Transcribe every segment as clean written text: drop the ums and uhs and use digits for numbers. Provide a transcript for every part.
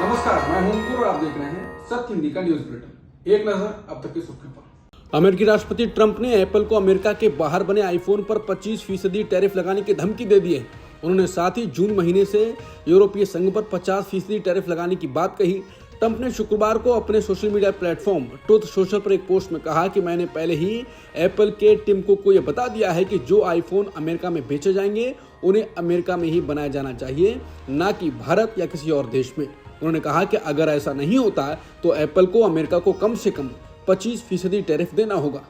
नमस्कार, मैं हूं अंकुर और आप देख रहे हैं सत्य हिंदी का न्यूज बुलेटिन। एक नजर अब तक की सुर्खियों पर। अमेरिकी राष्ट्रपति ट्रंप ने एप्पल को अमेरिका के बाहर बने आईफोन पर 25% टैरिफ लगाने की धमकी दे दी है। उन्होंने साथ ही जून महीने से यूरोपीय संघ पर 50% टैरिफ लगाने की बात कही। ट्रंप ने शुक्रवार को अपने social media platform truth social पर एक पोस्ट में कहा कि मैंने पहले ही एप्पल के टिम कुक को यह बता दिया है कि जो आईफोन अमेरिका में बेचे जाएंगे उन्हें अमेरिका में ही बनाया जाना चाहिए, न कि भारत या किसी और देश में। उन्होंने कहा कि अगर ऐसा नहीं होता तो एप्पल को अमेरिका को कम से कम 25% टैरिफ देना होगा।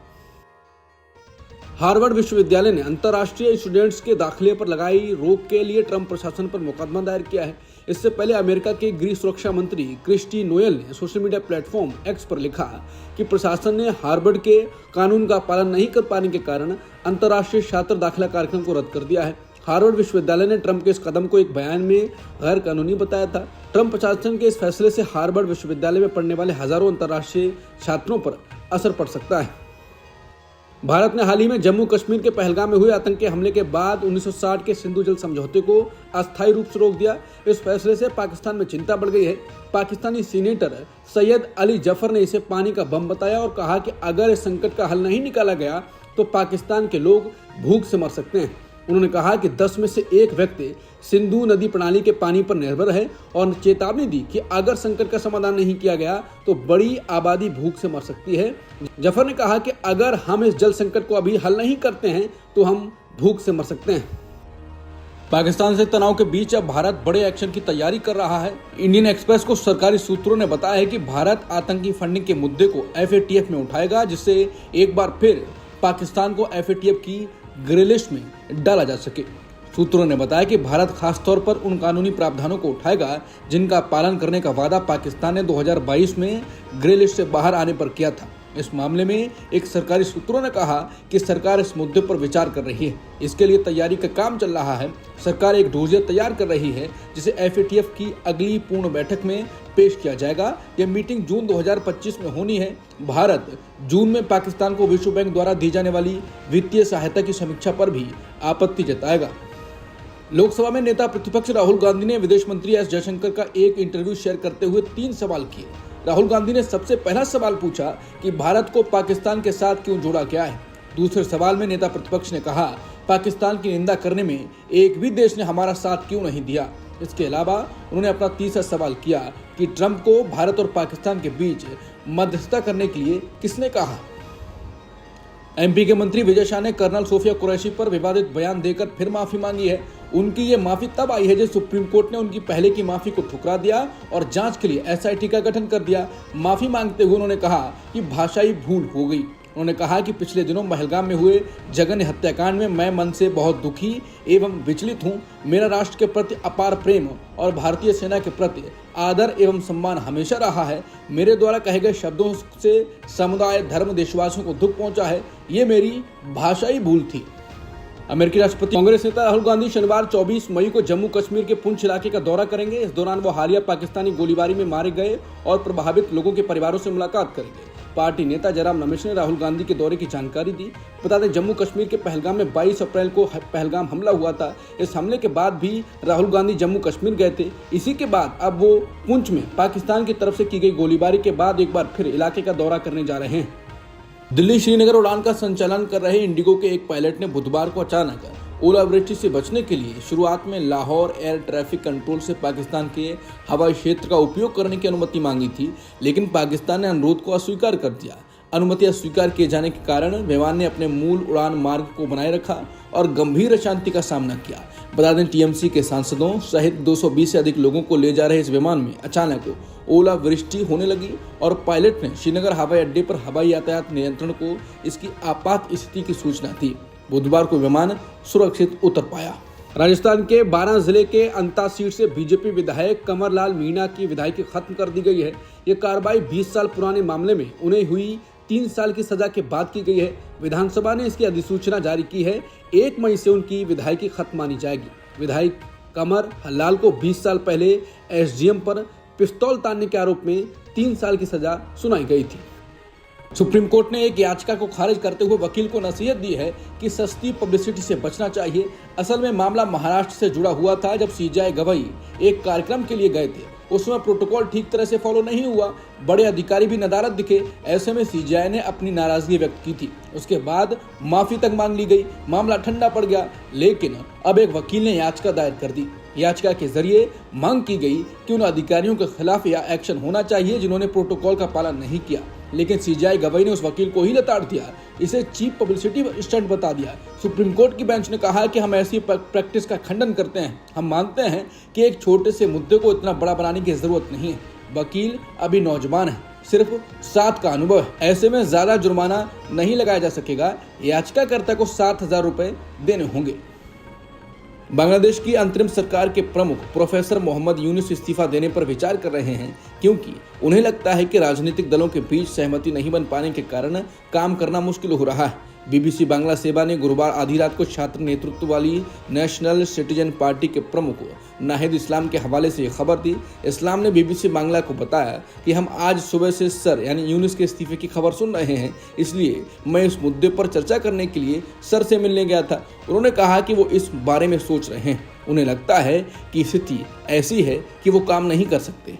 हार्वर्ड विश्वविद्यालय ने अंतर्राष्ट्रीय स्टूडेंट्स के दाखिले पर लगाई रोक के लिए ट्रंप प्रशासन पर मुकदमा दायर किया है। इससे पहले अमेरिका के गृह सुरक्षा मंत्री क्रिस्टी नोयल ने सोशल मीडिया प्लेटफॉर्म एक्स पर लिखा कि प्रशासन ने हार्वर्ड के कानून का पालन नहीं कर पाने के कारण अंतर्राष्ट्रीय छात्र दाखिला कार्यक्रम को रद्द कर दिया है। हार्वर्ड विश्वविद्यालय ने ट्रंप के इस कदम को एक बयान में गैर कानूनी बताया था। ट्रंप प्रशासन के इस फैसले से हार्वर्ड विश्वविद्यालय में पढ़ने वाले हजारों अंतर्राष्ट्रीय छात्रों पर असर पड़ सकता है। भारत ने हाल ही में जम्मू कश्मीर के पहलगाम में हुए आतंकी हमले के बाद 1960 के सिंधु जल समझौते को अस्थायी रूप से रोक दिया। इस फैसले से पाकिस्तान में चिंता बढ़ गई है। पाकिस्तानी सीनेटर सैयद अली जफर ने इसे पानी का बम बताया और कहा कि अगर इस संकट का हल नहीं निकाला गया तो पाकिस्तान के लोग भूख से मर सकते हैं। उन्होंने कहा कि 10 में से 1 व्यक्ति सिंधु नदी प्रणाली के पानी पर निर्भर है और चेतावनी दी कि अगर संकट का समाधान नहीं किया गया तो बड़ी आबादी भूख से मर सकती है। जफर ने कहा कि अगर हम इस जल संकट को अभी हल नहीं करते हैं तो हम भूख से मर सकते हैं। पाकिस्तान से तनाव के बीच अब भारत बड़े एक्शन की तैयारी कर रहा है। इंडियन एक्सप्रेस को सरकारी सूत्रों ने बताया है कि भारत आतंकी फंडिंग के मुद्दे को FATF में उठाएगा, जिससे एक बार फिर पाकिस्तान को FATF की ग्रे लिस्ट में डाला जा सके। सूत्रों ने बताया कि भारत खास तौर पर उन कानूनी प्रावधानों को उठाएगा जिनका पालन करने का वादा पाकिस्तान ने 2022 में ग्रे लिस्ट से बाहर आने पर किया था। इस मामले में एक सरकारी सूत्रों ने कहा कि सरकार इस मुद्दे पर विचार कर रही है। इसके लिए तैयारी का काम चल रहा है। सरकार एक डोजियर तैयार कर रही है जिसे FATF की अगली पूर्ण बैठक में पेश किया जाएगा। यह मीटिंग जून 2025 में होनी है। भारत जून में पाकिस्तान को विश्व बैंक द्वारा दी जाने वाली वित्तीय सहायता की समीक्षा पर भी आपत्ति जताएगा। लोकसभा में नेता प्रतिपक्ष राहुल गांधी ने विदेश मंत्री एस जयशंकर का एक इंटरव्यू शेयर करते हुए 3 सवाल किए। राहुल गांधी ने सबसे पहला सवाल पूछा कि भारत को पाकिस्तान के साथ क्यों जोड़ा गया है। दूसरे सवाल में नेता प्रतिपक्ष ने कहा पाकिस्तान की निंदा करने में एक भी देश ने हमारा साथ क्यों नहीं दिया। इसके अलावा उन्होंने अपना तीसरा सवाल किया कि ट्रंप को भारत और पाकिस्तान के बीच मध्यस्थता करने के लिए किसने कहा। MP के मंत्री विजय शाह ने कर्नल सोफिया कुरैशी पर विवादित बयान देकर फिर माफी मांगी है। उनकी ये माफी तब आई है जब सुप्रीम कोर्ट ने उनकी पहले की माफी को ठुकरा दिया और जांच के लिए SIT का गठन कर दिया। माफी मांगते हुए उन्होंने कहा कि भाषाई भूल हो गई। उन्होंने कहा कि पिछले दिनों पहलगाम में हुए जघन्य हत्याकांड में मैं मन से बहुत दुखी एवं विचलित हूँ। मेरा राष्ट्र के प्रति अपार प्रेम और भारतीय सेना के प्रति आदर एवं सम्मान हमेशा रहा है। मेरे द्वारा कहे गए शब्दों से समुदाय, धर्म, देशवासियों को दुख पहुंचा है। ये मेरी भाषाई भूल थी। अमेरिकी राष्ट्रपति कांग्रेस नेता राहुल गांधी शनिवार 24 मई को जम्मू कश्मीर के पुंछ इलाके का दौरा करेंगे। इस दौरान वो हालिया पाकिस्तानी गोलीबारी में मारे गए और प्रभावित लोगों के परिवारों से मुलाकात करेंगे। पार्टी नेता जयराम रमेश ने राहुल गांधी के दौरे की जानकारी दी। बता दें, जम्मू कश्मीर के पहलगाम में 22 अप्रैल को पहलगाम हमला हुआ था। इस हमले के बाद भी राहुल गांधी जम्मू कश्मीर गए थे। इसी के बाद अब वो पुंछ में पाकिस्तान की तरफ से की गई गोलीबारी के बाद एक बार फिर इलाके का दौरा करने जा रहे हैं। दिल्ली श्रीनगर उड़ान का संचालन कर रहे इंडिगो के एक पायलट ने बुधवार को अचानक ओलावृष्टि से बचने के लिए शुरुआत में लाहौर एयर ट्रैफिक कंट्रोल से पाकिस्तान के हवाई क्षेत्र का उपयोग करने की अनुमति मांगी थी, लेकिन पाकिस्तान ने अनुरोध को अस्वीकार कर दिया। अनुमति अस्वीकार किए जाने के कारण विमान ने अपने मूल उड़ान मार्ग को बनाए रखा और गंभीर अशांति का सामना किया। बता दें, TMC के सांसदों सहित 220 से अधिक लोगों को ले जा रहे इस विमान में अचानक ओलावृष्टि होने लगी और पायलट ने श्रीनगर हवाई अड्डे पर हवाई यातायात नियंत्रण को इसकी आपात स्थिति की सूचना दी। बुधवार को विमान सुरक्षित उतर पाया। राजस्थान के 12 जिले के अंता सीट से बीजेपी विधायक कंवर लाल मीणा की विधायकी खत्म कर दी गई है। ये कार्रवाई 20 साल पुराने मामले में उन्हें हुई 3 साल की सजा के बाद की गई है। विधानसभा ने इसकी अधिसूचना जारी की है। 1 मई से उनकी विधायकी खत्म मानी जाएगी। विधायक कंवर लाल को 20 साल पहले SDM पर पिस्तौल तानने के आरोप में 3 साल की सजा सुनाई गई थी। सुप्रीम कोर्ट ने एक याचिका को खारिज करते हुए वकील को नसीहत दी है कि सस्ती पब्लिसिटी से बचना चाहिए। असल में मामला महाराष्ट्र से जुड़ा हुआ था, जब CJI गवई एक कार्यक्रम के लिए गए थे उसमें प्रोटोकॉल ठीक तरह से फॉलो नहीं हुआ, बड़े अधिकारी भी नदारद दिखे। ऐसे में सीजीआई ने अपनी नाराजगी व्यक्त की थी। उसके बाद माफी तक मांग ली गई, मामला ठंडा पड़ गया। लेकिन अब एक वकील ने याचिका दायर कर दी। याचिका के जरिए मांग की गई कि उन अधिकारियों के खिलाफ या एक्शन होना चाहिए जिन्होंने प्रोटोकॉल का पालन नहीं किया। लेकिन सीजीआई गवाही ने उस वकील को ही लताड़ दिया, इसे चीप पब्लिसिटी स्टंट बता दिया। सुप्रीम कोर्ट की बेंच ने कहा कि हम ऐसी प्रैक्टिस का खंडन करते हैं। हम मानते हैं कि एक छोटे से मुद्दे को इतना बड़ा बनाने की जरूरत नहीं है। वकील अभी नौजवान है, सिर्फ 7 का अनुभव है। ऐसे में ज्यादा जुर्माना नहीं लगाया जा सकेगा। याचिकाकर्ता को 7,000 रुपए देने होंगे। बांग्लादेश की अंतरिम सरकार के प्रमुख प्रोफेसर मोहम्मद यूनुस इस्तीफा देने पर विचार कर रहे हैं, क्योंकि उन्हें लगता है कि राजनीतिक दलों के बीच सहमति नहीं बन पाने के कारण काम करना मुश्किल हो रहा है। बीबीसी बांग्ला सेवा ने गुरुवार आधी रात को छात्र नेतृत्व वाली नेशनल सिटीजन पार्टी के प्रमुख नाहिद इस्लाम के हवाले से खबर दी। इस्लाम ने बीबीसी बांग्ला को बताया कि हम आज सुबह से सर यानी यूनुस के इस्तीफे की खबर सुन रहे हैं, इसलिए मैं इस मुद्दे पर चर्चा करने के लिए सर से मिलने गया था। उन्होंने कहा कि वो इस बारे में सोच रहे हैं। उन्हें लगता है कि स्थिति ऐसी है कि वो काम नहीं कर सकते।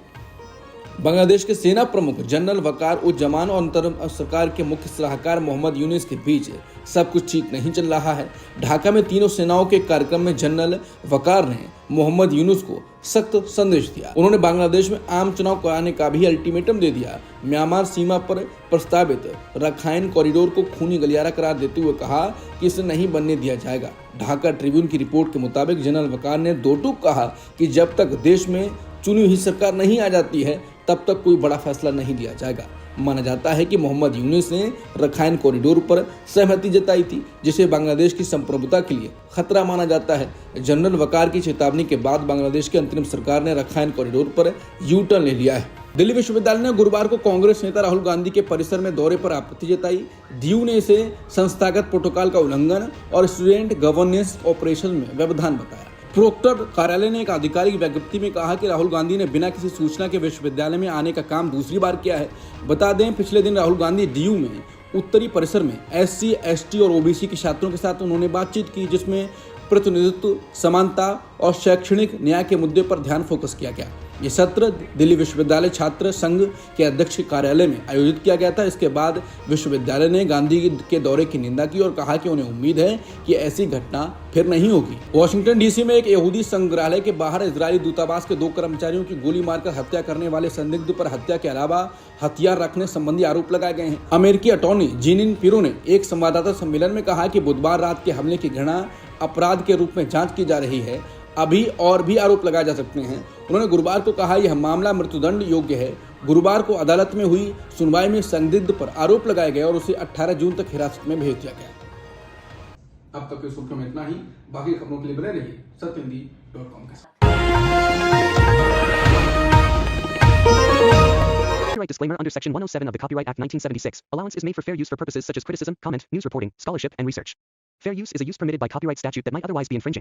बांग्लादेश के सेना प्रमुख जनरल वकार उज जमान और अंतरिम सरकार के मुख्य सलाहकार मोहम्मद यूनुस के बीच सब कुछ ठीक नहीं चल रहा है। ढाका में तीनों सेनाओं के कार्यक्रम में जनरल वकार ने मोहम्मद यूनुस को सख्त संदेश दिया। उन्होंने बांग्लादेश में आम चुनाव कराने का भी अल्टीमेटम दे दिया। म्यांमार सीमा पर प्रस्तावित रखाइन कॉरिडोर को खूनी गलियारा करार देते हुए कहा कि इसे नहीं बनने दिया जाएगा। ढाका ट्रिब्यून की रिपोर्ट के मुताबिक जनरल वकार ने दो टूक कहा कि जब तक देश में चुनी हुई सरकार नहीं आ जाती है तब तक कोई बड़ा फैसला नहीं लिया जाएगा। माना जाता है कि मोहम्मद यूनुस ने रखाइन कॉरिडोर पर सहमति जताई थी, जिसे बांग्लादेश की संप्रभुता के लिए खतरा माना जाता है। जनरल वकार की चेतावनी के बाद बांग्लादेश की अंतरिम सरकार ने रखाइन कॉरिडोर पर यू टर्न ले लिया है। दिल्ली विश्वविद्यालय ने गुरुवार को कांग्रेस नेता राहुल गांधी के परिसर में दौरे पर आपत्ति जताई। डीयू ने इसे संस्थागत प्रोटोकॉल का उल्लंघन और स्टूडेंट गवर्नेंस ऑपरेशन में व्यवधान बताया। प्रोक्टर कार्यालय ने एक आधिकारिक विज्ञप्ति में कहा कि राहुल गांधी ने बिना किसी सूचना के विश्वविद्यालय में आने का काम दूसरी बार किया है। बता दें, पिछले दिन राहुल गांधी डीयू में उत्तरी परिसर में SC, ST और OBC के छात्रों के साथ उन्होंने बातचीत की, जिसमें प्रतिनिधित्व, समानता और शैक्षणिक न्याय के मुद्दे पर ध्यान फोकस किया गया। ये सत्र दिल्ली विश्वविद्यालय छात्र संघ के अध्यक्ष के कार्यालय में आयोजित किया गया था। इसके बाद विश्वविद्यालय ने गांधी के दौरे की निंदा की और कहा कि उन्हें उम्मीद है कि ऐसी घटना फिर नहीं होगी। वॉशिंगटन DC में एक यहूदी संग्रहालय के बाहर इजरायली दूतावास के 2 कर्मचारियों की गोली मारकर हत्या करने वाले संदिग्ध पर हत्या के अलावा हथियार रखने संबंधी आरोप लगाए गए हैं। अमेरिकी अटॉर्नी जीनिन पिरो ने एक संवाददाता सम्मेलन में कहा कि बुधवार रात के हमले की घृणा अपराध के रूप में जांच की जा रही है। अभी और भी आरोप लगाए जा सकते हैं। उन्होंने गुरुवार को कहा यह मामला मृत्युदंड योग्य है। गुरुवार को अदालत में हुई सुनवाई में संदिग्ध पर आरोप लगाए गए और उसे 18 जून तक हिरासत में भेज दिया गया। अब तक की सुर्खियों में इतना ही। बाकी खबरों के लिए बने रहिए सत्यहिंदी.com के साथ। Copyright disclaimer under Section 107 of the Copyright Act 1976. Allowance is made for fair use for purposes such as criticism, comment, news reporting, scholarship, and research. Fair use is a use permitted by copyright statute that might otherwise be infringing.